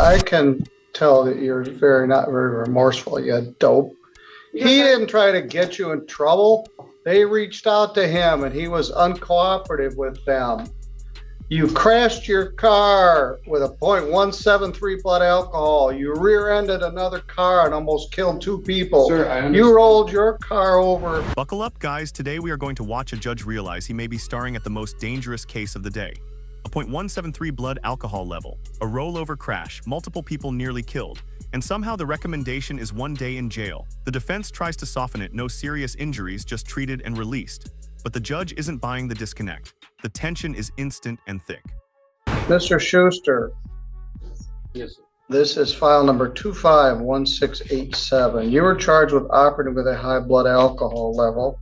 I can tell that you're not very remorseful, you dope. He didn't try to get you in trouble. They reached out to him and he was uncooperative with them. You crashed your car with a .173 blood alcohol. You rear-ended another car and almost killed 2 people. Sir, I understand. You rolled your car over. Buckle up, guys. Today we are going to watch a judge realize he may be starring at the most dangerous case of the day. A .173 blood alcohol level, a rollover crash, multiple people nearly killed, and somehow the recommendation is 1 day in jail. The defense tries to soften it, no serious injuries, just treated and released. But the judge isn't buying the disconnect. The tension is instant and thick. Mr. Schuster. Yes, sir. This is file number 251687. You were charged with operating with a high blood alcohol level.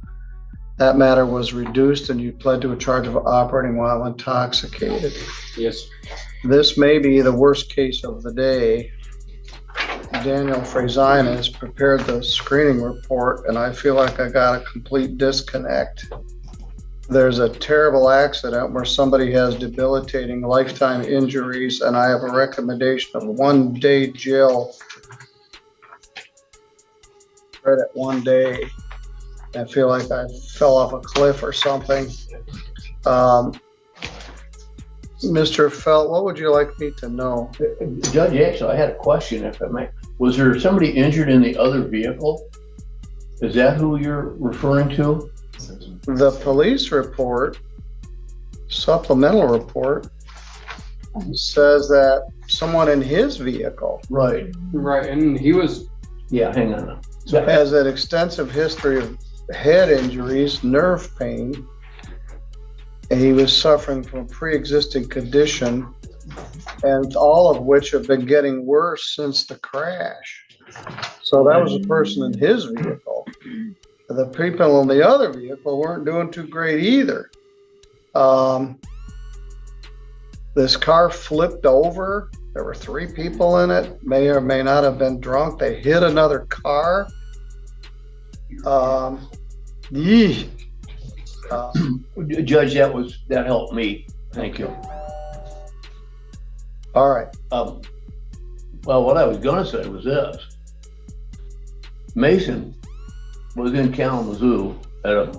That matter was reduced and you pled to a charge of operating while intoxicated. Yes. This may be the worst case of the day. Daniel Frazina has prepared the screening report and I feel like I got a complete disconnect. There's a terrible accident where somebody has debilitating lifetime injuries and I have a recommendation of 1 day jail. Right at 1 day. I feel like I fell off a cliff or something. Mr. Felt, what would you like me to know? Judge, actually, I had a question, if I may. Was there somebody injured in the other vehicle? Is that who you're referring to? The police report, supplemental report, says that someone in his vehicle Right. Right, and he was. Yeah, hang on. has an extensive history of head injuries, nerve pain, and he was suffering from a pre-existing condition, and all of which have been getting worse since the crash. So that was a person in his vehicle. The people in the other vehicle weren't doing too great either. This car flipped over. There were 3 people in it, may or may not have been drunk. They hit another car. Judge, that helped me. Thank you. All right. Well, what I was gonna say was this. Mason was in Kalamazoo at a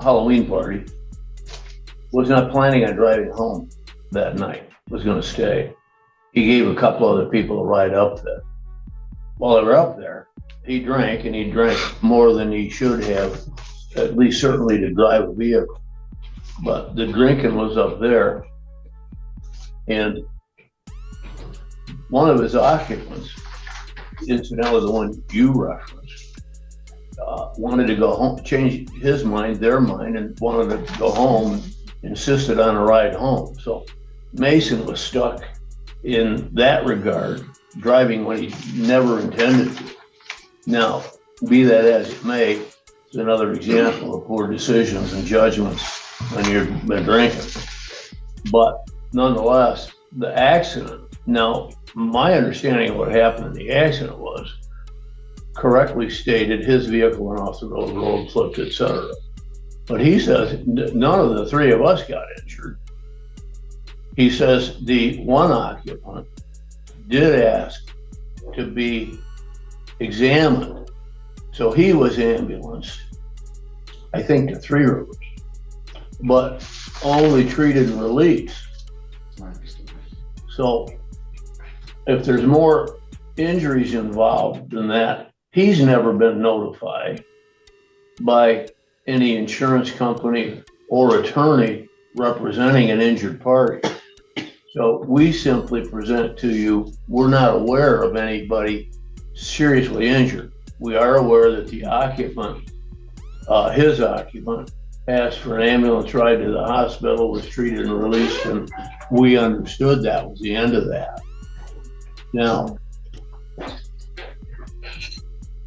Halloween party, was not planning on driving home that night, was gonna stay. He gave a couple other people a ride up there. While they were up there, he drank, and he drank more than he should have, at least certainly to drive a vehicle. But the drinking was up there, and one of his occupants, incidentally the one you referenced, wanted to go home, change his mind, their mind, and wanted to go home, insisted on a ride home. So Mason was stuck in that regard, driving when he never intended to. Now, be that as it may, it's another example of poor decisions and judgments when you've been drinking. But nonetheless, the accident, now, my understanding of what happened in the accident was correctly stated his vehicle went off the road, flipped, etc. But he says none of the 3 of us got injured. He says the one occupant did ask to be examined. So he was ambulanced, I think to 3 rivers, but only treated and released. So if there's more injuries involved than that, he's never been notified by any insurance company or attorney representing an injured party. So we simply present to you, we're not aware of anybody seriously injured. We are aware that the occupant, his occupant, asked for an ambulance ride to the hospital, was treated and released, and we understood that was the end of that. Now,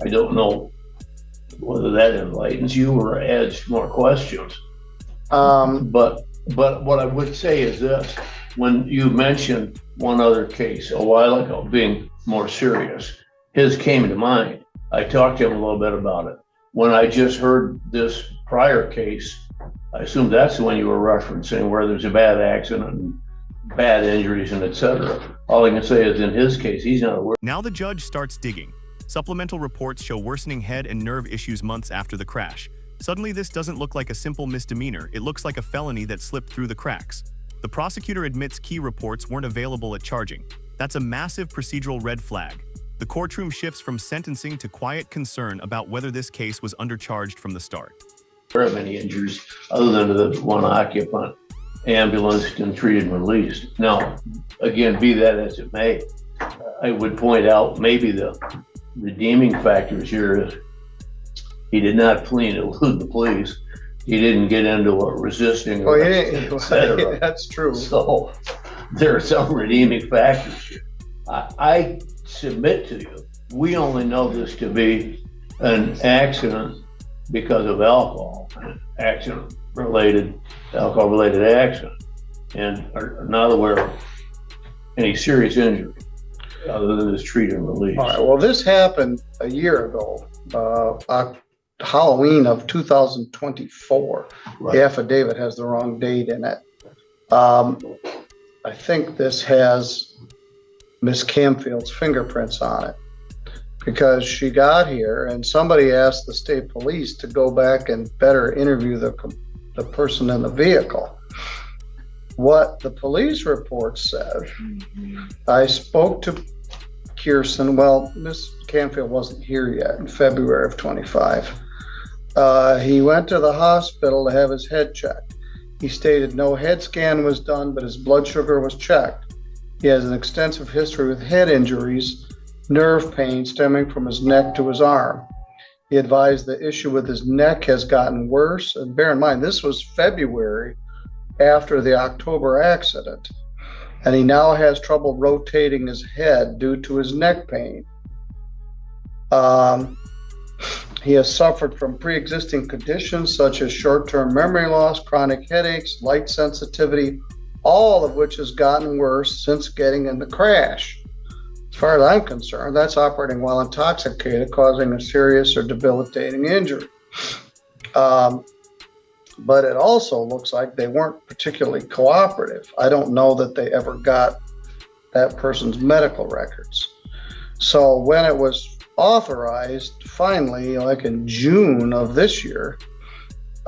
I don't know whether that enlightens you or adds more questions. But what I would say is this: when you mentioned one other case a while ago being more serious, his came to mind. I talked to him a little bit about it. When I just heard this prior case, I assume that's the one you were referencing, where there's a bad accident and bad injuries and et cetera. All I can say is in his case, he's not aware. Now the judge starts digging. Supplemental reports show worsening head and nerve issues months after the crash. Suddenly, this doesn't look like a simple misdemeanor. It looks like a felony that slipped through the cracks. The prosecutor admits key reports weren't available at charging. That's a massive procedural red flag. The courtroom shifts from sentencing to quiet concern about whether this case was undercharged from the start. There are many injuries other than the one occupant, ambulanced and treated and released. Now, again, be that as it may, I would point out maybe the redeeming factors here is he did not flee and elude the police. He didn't get into a resisting Well, arrest, et cetera. that's true. So there are some redeeming factors here. I submit to you, we only know this to be an accident because of alcohol, an alcohol-related accident, and are not aware of any serious injury other than this treat and release. All right, well, this happened a year ago, Halloween of 2024. Right. The affidavit has the wrong date in it. I think this has Miss Camfield's fingerprints on it because she got here and somebody asked the state police to go back and better interview the person in the vehicle. What the police report said, I spoke to Kirsten. Well, Miss Camfield wasn't here yet in February of 25. He went to the hospital to have his head checked. He stated no head scan was done, but his blood sugar was checked. He has an extensive history with head injuries, nerve pain stemming from his neck to his arm. He advised the issue with his neck has gotten worse. And bear in mind, this was February after the October accident. And he now has trouble rotating his head due to his neck pain. He has suffered from pre-existing conditions such as short-term memory loss, chronic headaches, light sensitivity, all of which has gotten worse since getting in the crash. As far as I'm concerned, that's operating while intoxicated, causing a serious or debilitating injury. But it also looks like they weren't particularly cooperative. I don't know that they ever got that person's medical records. So when it was authorized, finally, like in June of this year,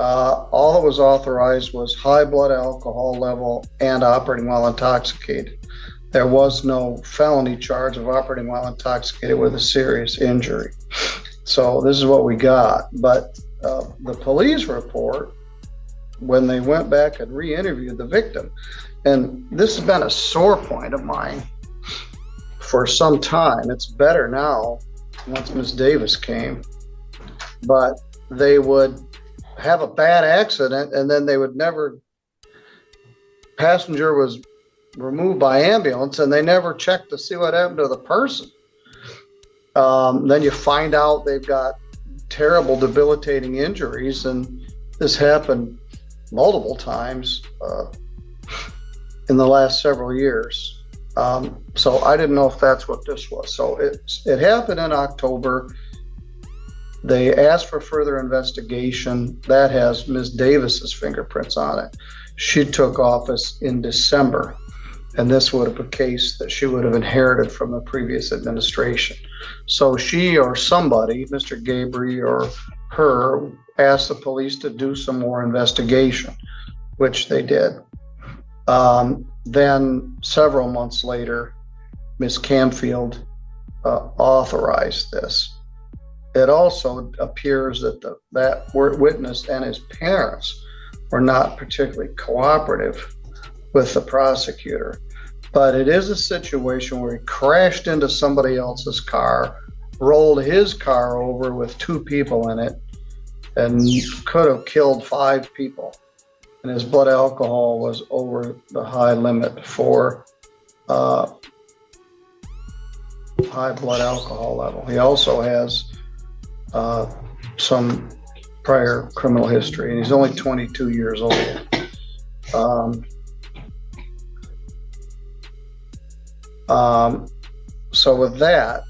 all that was authorized was high blood alcohol level and operating while intoxicated. There was no felony charge of operating while intoxicated with a serious injury. So this is what we got. But the police report, when they went back and re-interviewed the victim, and this has been a sore point of mine for some time. It's better now once Miss Davis came, but they would have a bad accident and then they would never, passenger was removed by ambulance and they never checked to see what happened to the person. Then you find out they've got terrible debilitating injuries, and this happened multiple times in the last several years. So I didn't know if that's what this was. So it happened in October. They asked for further investigation. That has Ms. Davis's fingerprints on it. She took office in December, and this would have been a case that she would have inherited from the previous administration. So she or somebody, Mr. Gabry or her, asked the police to do some more investigation, which they did. Then several months later, Ms. Camfield authorized this. It also appears that that witness and his parents were not particularly cooperative with the prosecutor. But it is a situation where he crashed into somebody else's car, rolled his car over with 2 people in it, and could have killed 5 people. And his blood alcohol was over the high limit for high blood alcohol level. He also has some prior criminal history, and he's only 22 years old. So with that,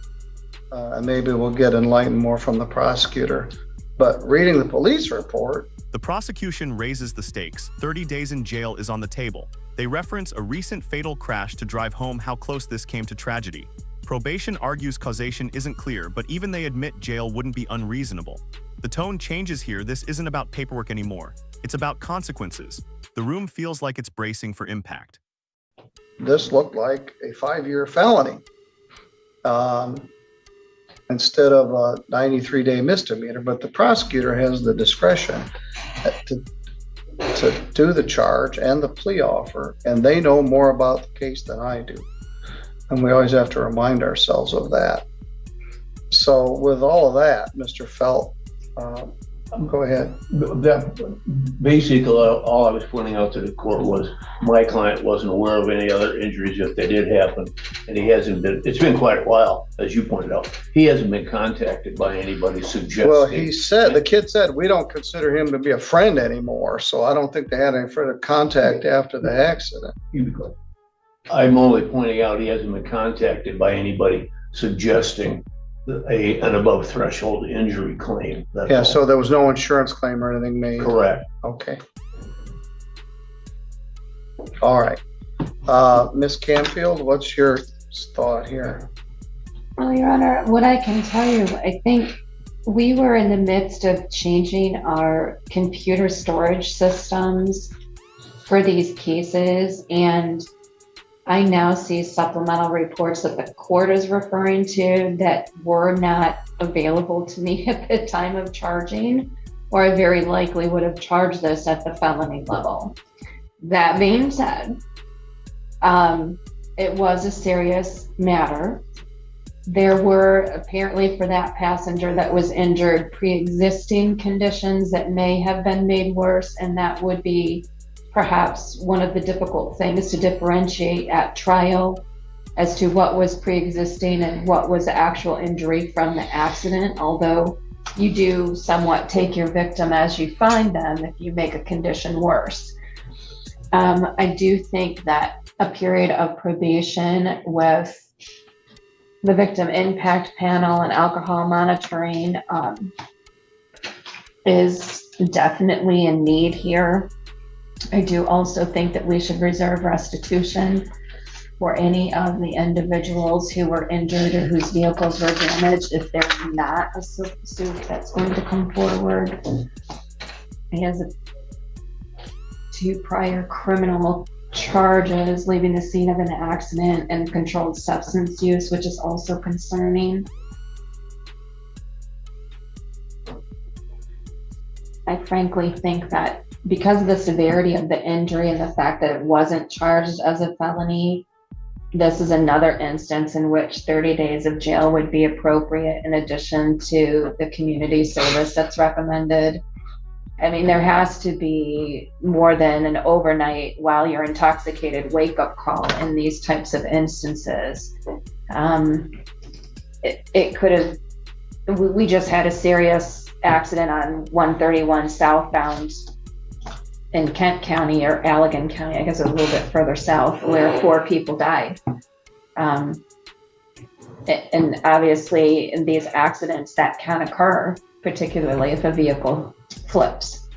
maybe we'll get enlightened more from the prosecutor. But reading the police report, The prosecution raises the stakes. 30 days in jail is on the table. They reference a recent fatal crash to drive home how close this came to tragedy. Probation argues causation isn't clear, but even they admit jail wouldn't be unreasonable. The tone changes here. This isn't about paperwork anymore. It's about consequences. The room feels like it's bracing for impact. This looked like a 5-year felony instead of a 93-day misdemeanor, but the prosecutor has the discretion to do the charge and the plea offer, and they know more about the case than I do. And we always have to remind ourselves of that. So with all of that, Mr. Felt, go ahead. Basically, all I was pointing out to the court was my client wasn't aware of any other injuries if they did happen. And he hasn't been, it's been quite a while, as you pointed out. He hasn't been contacted by anybody suggesting. Well, the kid said, we don't consider him to be a friend anymore. So I don't think they had any further contact after the accident. I'm only pointing out he hasn't been contacted by anybody suggesting an above threshold injury claim. That's Yeah, all. so there was no insurance claim or anything made? Correct. Okay. All right. Ms. Canfield, what's your thought here? Well, Your Honor, what I can tell you, I think we were in the midst of changing our computer storage systems for these cases, and I now see supplemental reports that the court is referring to that were not available to me at the time of charging, or I very likely would have charged this at the felony level. That being said, it was a serious matter. There were apparently, for that passenger that was injured, pre-existing conditions that may have been made worse, and that would be perhaps one of the difficult things to differentiate at trial as to what was pre-existing and what was the actual injury from the accident, although you do somewhat take your victim as you find them if you make a condition worse. I do think that a period of probation with the victim impact panel and alcohol monitoring is definitely in need here. I do also think that we should reserve restitution for any of the individuals who were injured or whose vehicles were damaged if there's not a suit that's going to come forward. He has 2 prior criminal charges, leaving the scene of an accident and controlled substance use, which is also concerning. I frankly think that because of the severity of the injury and the fact that it wasn't charged as a felony, this is another instance in which 30 days of jail would be appropriate in addition to the community service that's recommended. I mean, there has to be more than an overnight while you're intoxicated wake-up call in these types of instances. It could have, we just had a serious accident on 131 southbound in Kent County or Allegan County, I guess a little bit further south, where 4 people died. And obviously in these accidents that can occur, particularly if a vehicle flips.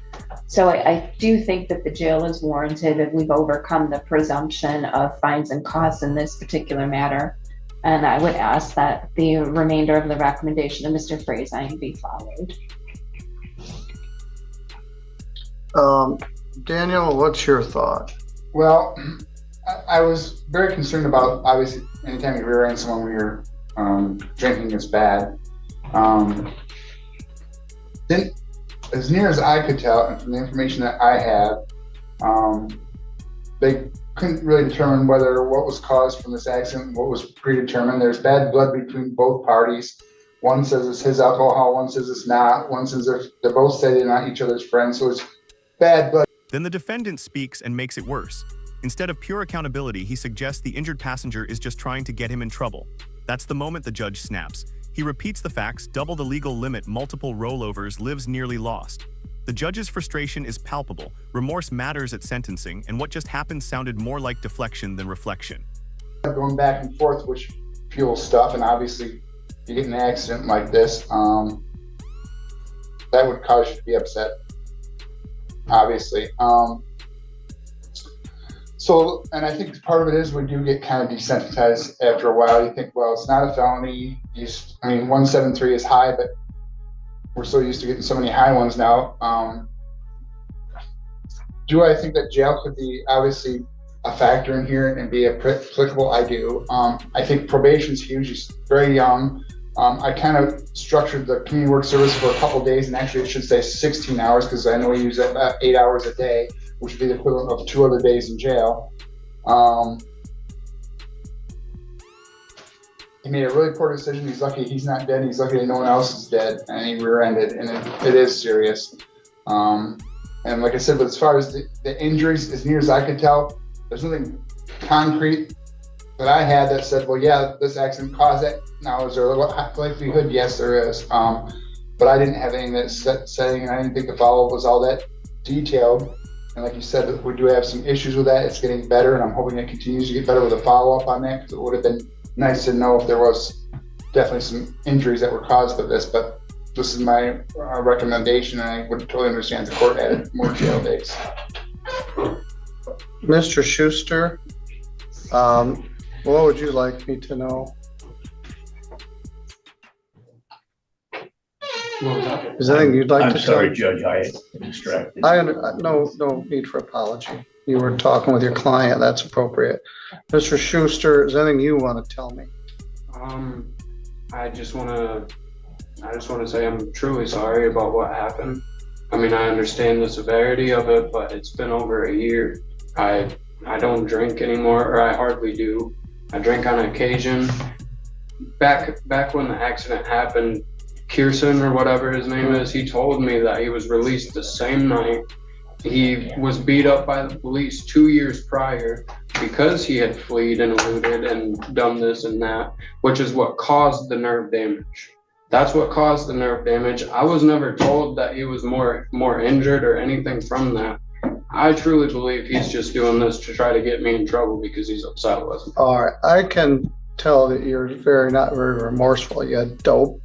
So I do think that the jail is warranted and we've overcome the presumption of fines and costs in this particular matter. And I would ask that the remainder of the recommendation of Mr. Frazine be followed. Daniel, what's your thought? Well, I was very concerned about, obviously, anytime you rear end someone when you're drinking is bad. Then, as near as I could tell, and from the information that I have, they couldn't really determine whether what was caused from this accident and what was predetermined. There's bad blood between both parties. One says it's his alcohol, one says it's not. One says they're both say they're not each other's friends, so it's bad blood. Then the defendant speaks and makes it worse. Instead of pure accountability, he suggests the injured passenger is just trying to get him in trouble. That's the moment the judge snaps. He repeats the facts, double the legal limit, multiple rollovers, lives nearly lost. The judge's frustration is palpable, remorse matters at sentencing, and what just happened sounded more like deflection than reflection. Going back and forth, which fuels stuff, and obviously you get in an accident like this, that would cause you to be upset. obviously. So, and I think part of it is we do get kind of desensitized after a while. You think, well, it's not a felony. 173 is high, but we're so used to getting so many high ones now. Do I think that jail could be obviously a factor in here and be applicable? I do. I think probation is huge. He's very young. I kind of structured the community work service for a couple of days, and actually it should say 16 hours because I know we use about 8 hours a day, which would be the equivalent of 2 other days in jail. He made a really poor decision. He's lucky he's not dead. He's lucky that no one else is dead, and he rear-ended, and it is serious. And like I said, but as far as the injuries, as near as I could tell, there's nothing concrete that I had that said, well, yeah, this accident caused that. Now, is there a likelihood? Yes, there is. But I didn't have anything that saying, and I didn't think the follow-up was all that detailed. And like you said, we do have some issues with that. It's getting better, and I'm hoping it continues to get better with a follow-up on that, because it would have been nice to know if there was definitely some injuries that were caused by this. But this is my recommendation, and I would totally understand the court added more jail days. Mr. Schuster, what would you like me to know? What was that? Is there anything you'd like I'm to sorry, tell? Judge, I am distracted. No need for apology. You were talking with your client. That's appropriate. Mr. Schuster, is there anything you want to tell me? I just want to say I'm truly sorry about what happened. I mean, I understand the severity of it, but it's been over a year. I don't drink anymore, or I hardly do. I drink on occasion. Back when the accident happened, Kirsten or whatever his name is, he told me that he was released the same night. He was beat up by the police 2 years prior because he had fled and eluded and done this and that, which is what caused the nerve damage. That's what caused the nerve damage. I was never told that he was more injured or anything from that. I truly believe he's just doing this to try to get me in trouble because he's upset with me. All right, I can tell that you're not very remorseful, you dope.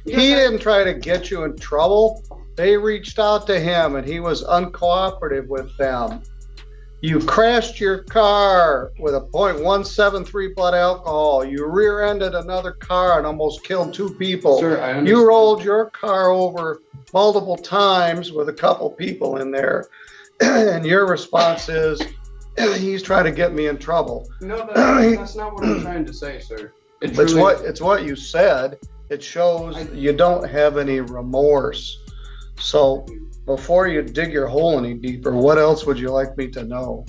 He didn't try to get you in trouble. They reached out to him and he was uncooperative with them. You crashed your car with a .173 blood alcohol. You rear-ended another car and almost killed 2 people. Sir, I understand. You rolled your car over multiple times with a couple people in there. And your response is, he's trying to get me in trouble. No, that's not what I'm trying to say, sir. It's what you said. It shows you don't have any remorse. So before you dig your hole any deeper, what else would you like me to know?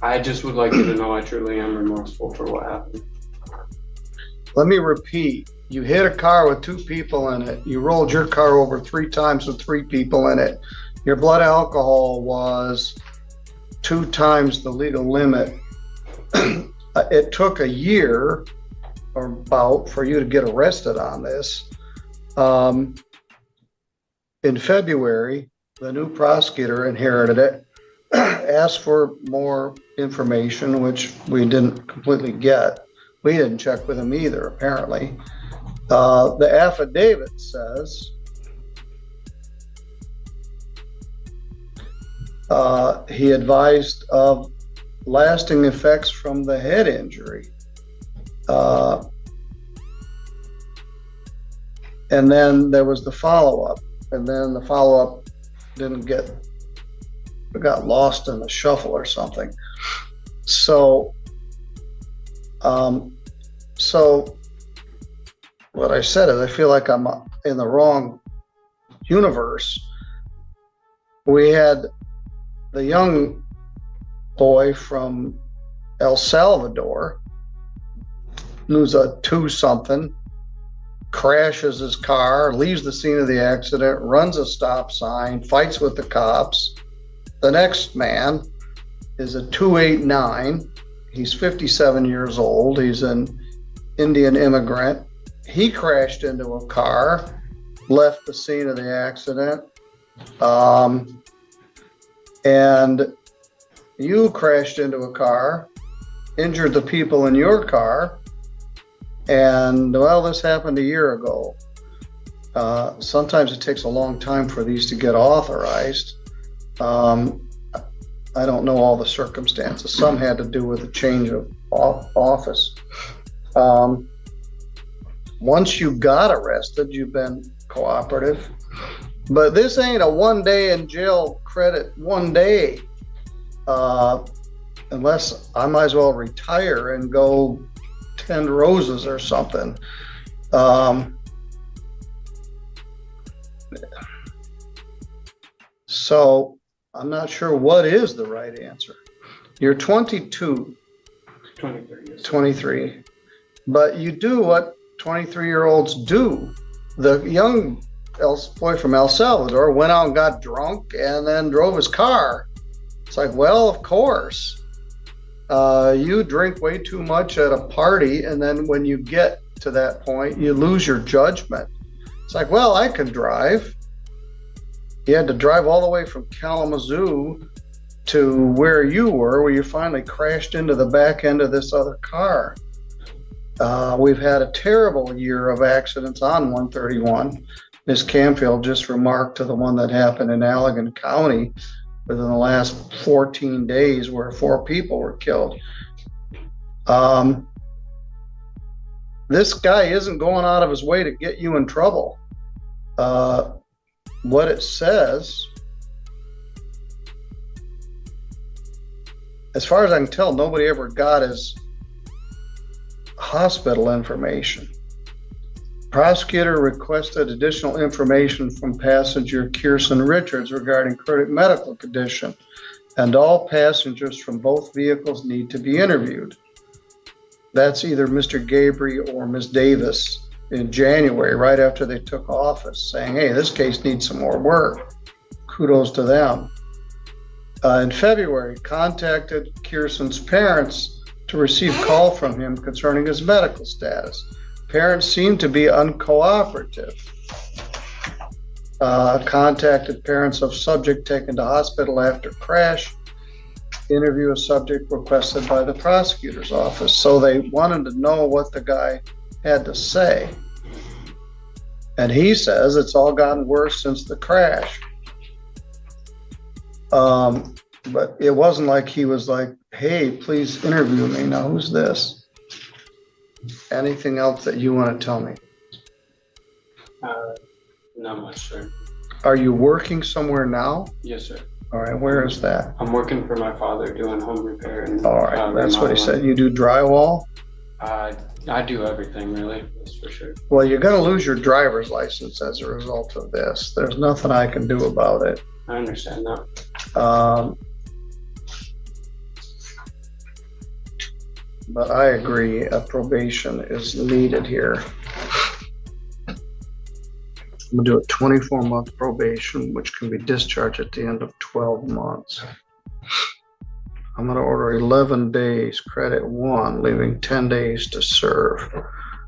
I just would like you to know I truly am remorseful for what happened. Let me repeat. You hit a car with 2 people in it. You rolled your car over 3 times with 3 people in it. Your blood alcohol was 2 times the legal limit. It took a year or about for you to get arrested on this. In February, the new prosecutor inherited it, asked for more information, which we didn't completely get. We didn't check with him either, apparently. The affidavit says he advised of lasting effects from the head injury. And then there was the follow-up, and then the follow-up got lost in the shuffle or something. So what I said is I feel like I'm in the wrong universe. We had the young boy from El Salvador, who's a 2-something, crashes his car, leaves the scene of the accident, runs a stop sign, fights with the cops. The next man is a 289. He's 57 years old. He's an Indian immigrant. He crashed into a car, left the scene of the accident, and you crashed into a car, injured the people in your car, and well, this happened a year ago. Sometimes it takes a long time for these to get authorized. I don't know all the circumstances. Some had to do with a change of office. Once you got arrested, you've been cooperative. But this ain't a 1 day in jail credit, 1 day. Unless I might as well retire and go tend roses or something. So I'm not sure what is the right answer. You're 22, 23 years. 23, but you do what 23-year-olds do. The young boy from El Salvador went out and got drunk and then drove his car. It's like, well, of course. You drink way too much at a party, and then when you get to that point, you lose your judgment. It's like, well, I can drive. You had to drive all the way from Kalamazoo to where you were, where you finally crashed into the back end of this other car. We've had a terrible year of accidents on 131. Ms. Camfield just remarked to the one that happened in Allegan County within the last 14 days where 4 people were killed. This guy isn't going out of his way to get you in trouble. What it says, as far as I can tell, nobody ever got his hospital information. Prosecutor requested additional information from passenger Kirsten Richards regarding current medical condition, and all passengers from both vehicles need to be interviewed. That's either Mr. Gabriel or Ms. Davis in January, right after they took office, saying, hey, this case needs some more work. Kudos to them. In February, contacted Kirsten's parents to receive call from him concerning his medical status. Parents seemed to be uncooperative. Contacted parents of subject taken to hospital after crash. Interview of subject requested by the prosecutor's office. So they wanted to know what the guy had to say. And he says it's all gotten worse since the crash. But it wasn't like he was like, hey, please interview me. Now, who's this? Anything else that you want to tell me? Not much, sir. Are you working somewhere now? Yes, sir. All right, where is that? I'm working for my father doing home repair. And, All right, that's what he said. You do drywall? I do everything, really, that's for sure. Well, you're going to lose your driver's license as a result of this. There's nothing I can do about it. I understand that. But I agree, a probation is needed here. I'm gonna do a 24-month probation, which can be discharged at the end of 12 months. I'm gonna order 11 days, credit 1, leaving 10 days to serve,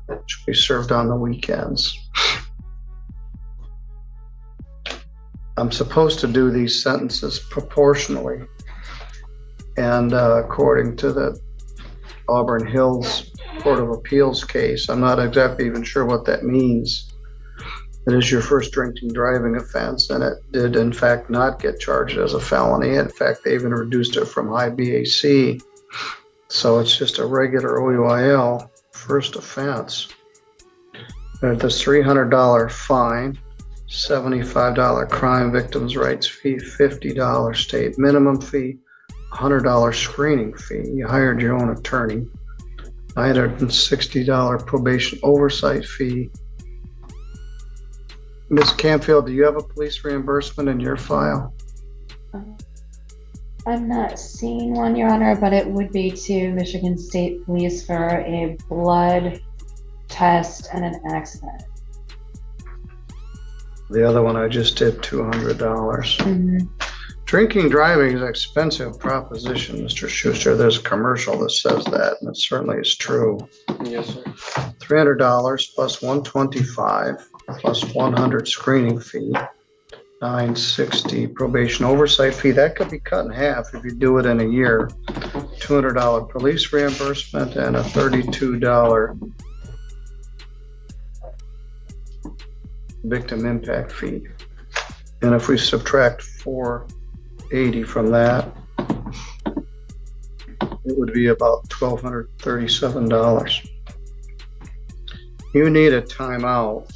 which will be served on the weekends. I'm supposed to do these sentences proportionally. And according to the Auburn Hills Court of Appeals case, I'm not exactly even sure what that means. It is your first drinking driving offense, and it did in fact not get charged as a felony. In fact, they even reduced it from high BAC. So it's just a regular OUIL first offense. There's this $300 fine, $75 crime victims' rights fee, $50 state minimum fee, $100 screening fee. You hired your own attorney. $960 probation oversight fee. Ms. Camfield, do you have a police reimbursement in your file? I'm not seeing one, Your Honor, but it would be to Michigan State Police for a blood test and an accident. The other one I just did $200. Mm-hmm. Drinking driving is an expensive proposition, Mr. Schuster. There's a commercial that says that, and it certainly is true. Yes, sir. $300 plus $125 plus 100 screening fee, $960 probation oversight fee. That could be cut in half if you do it in a year. $200 police reimbursement and a $32 victim impact fee. And if we subtract $480 80 from that, it would be about $1,237. You need a timeout.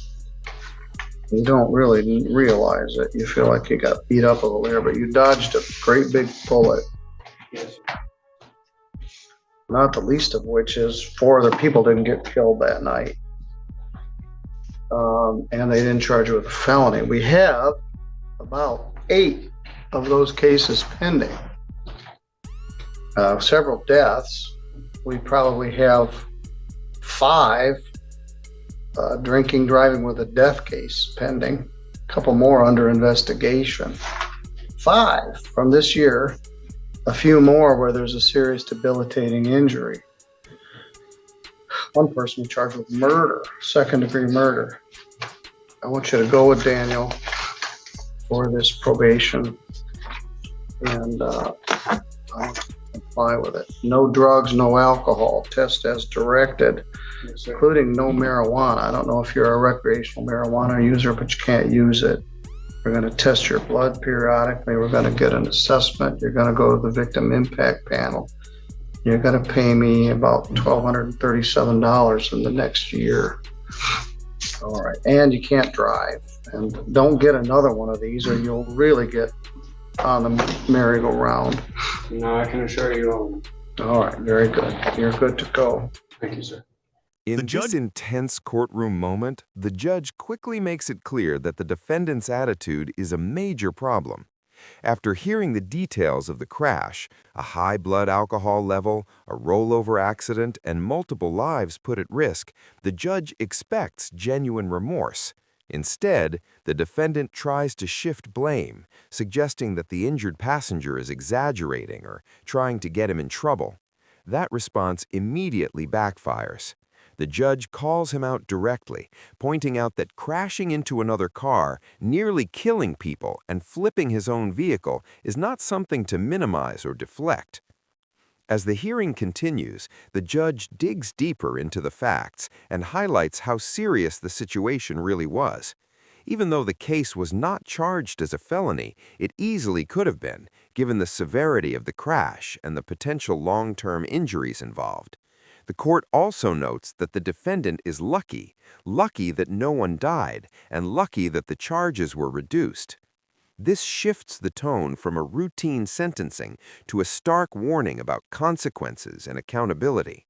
You don't really realize it. You feel like you got beat up over there, but you dodged a great big bullet. Yes. Not the least of which is 4 other people didn't get killed that night. And they didn't charge you with a felony. We have about 8 of those cases pending. Several deaths. We probably have 5 drinking, driving with a death case pending. A couple more under investigation. 5 from this year. A few more where there's a serious debilitating injury. One person was charged with murder, second-degree murder. I want you to go with Daniel for this probation and comply with it. No drugs, no alcohol. Test as directed, Yes, sir. including no marijuana. I don't know if you're a recreational marijuana user, but you can't use it. We're going to test your blood periodically. We're going to get an assessment. You're going to go to the victim impact panel. You're going to pay me about $1,237 in the next year. All right. And you can't drive. And don't get another one of these or you'll really get on the merry-go-round. No, I can assure you all. All right. Very good. You're good to go. Thank you, sir. The In judge- this intense courtroom moment, the judge quickly makes it clear that the defendant's attitude is a major problem. After hearing the details of the crash, a high blood alcohol level, a rollover accident, and multiple lives put at risk, the judge expects genuine remorse. Instead, the defendant tries to shift blame, suggesting that the injured passenger is exaggerating or trying to get him in trouble. That response immediately backfires. The judge calls him out directly, pointing out that crashing into another car, nearly killing people, and flipping his own vehicle is not something to minimize or deflect. As the hearing continues, the judge digs deeper into the facts and highlights how serious the situation really was. Even though the case was not charged as a felony, it easily could have been, given the severity of the crash and the potential long-term injuries involved. The court also notes that the defendant is lucky that no one died, and lucky that the charges were reduced. This shifts the tone from a routine sentencing to a stark warning about consequences and accountability.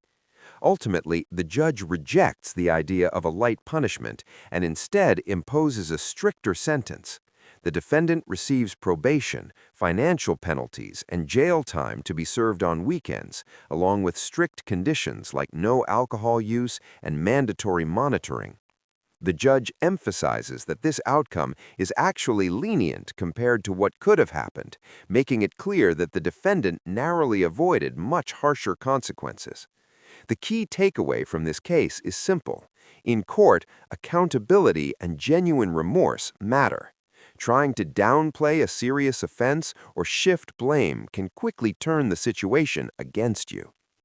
Ultimately, the judge rejects the idea of a light punishment and instead imposes a stricter sentence. The defendant receives probation, financial penalties, and jail time to be served on weekends, along with strict conditions like no alcohol use and mandatory monitoring. The judge emphasizes that this outcome is actually lenient compared to what could have happened, making it clear that the defendant narrowly avoided much harsher consequences. The key takeaway from this case is simple. In court, accountability and genuine remorse matter. Trying to downplay a serious offense or shift blame can quickly turn the situation against you.